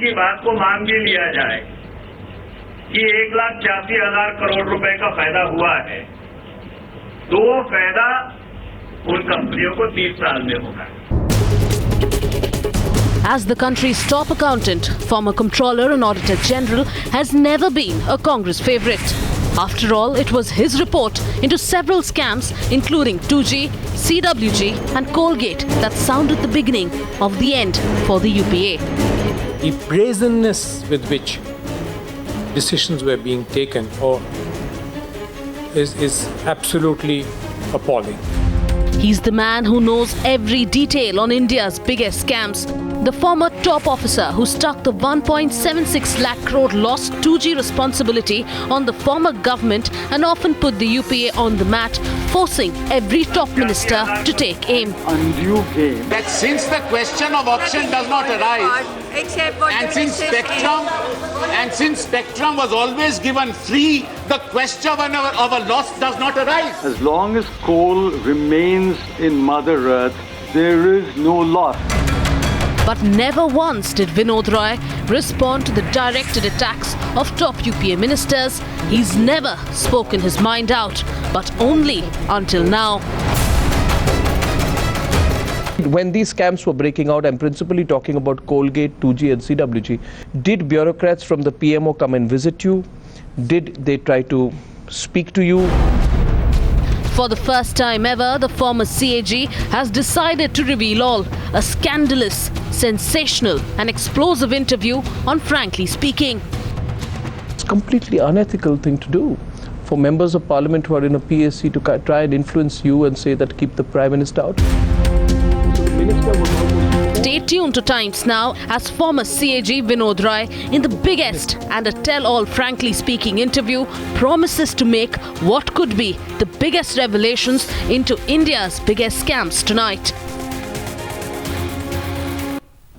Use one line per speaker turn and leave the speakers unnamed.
की बात को मान भी लिया जाए कि 1,82,000 करोड़ रुपए का फायदा हुआ है, तो वो फायदा उन कंपनियों को 30 साल में होगा।
As the country's top accountant, former Comptroller and Auditor General has never been a Congress favourite. After all, it was his report into several scams, including 2G, CWG and Colgate, that sounded the beginning of the end for the UPA.
The brazenness with which decisions were being taken is absolutely appalling.
He's the man who knows every detail on India's biggest scams. The former top officer who stuck the 1.76 lakh crore lost 2G responsibility on the former government and often put the UPA on the mat, forcing every top minister to take aim.
Undue game.
That since the question of auction does not arise, and since spectrum was always given free, the question of a loss does not arise.
As long as coal remains in Mother Earth, there is no loss.
But never once did Vinod Rai respond to the directed attacks of top UPA ministers. He's never spoken his mind out, but only until now.
When these scams were breaking out, I'm principally talking about Colgate, 2G and CWG. Did bureaucrats from the PMO come and visit you? Did they try to speak to you?
For the first time ever, the former CAG has decided to reveal all. A scandalous, sensational and explosive interview on Frankly Speaking.
It's a completely unethical thing to do for members of parliament who are in a PSC to try and influence you and say that keep the Prime Minister out.
Stay tuned to Times Now as former CAG Vinod Rai, in the biggest and a tell-all Frankly Speaking interview, promises to make what could be the biggest revelations into India's biggest scams tonight.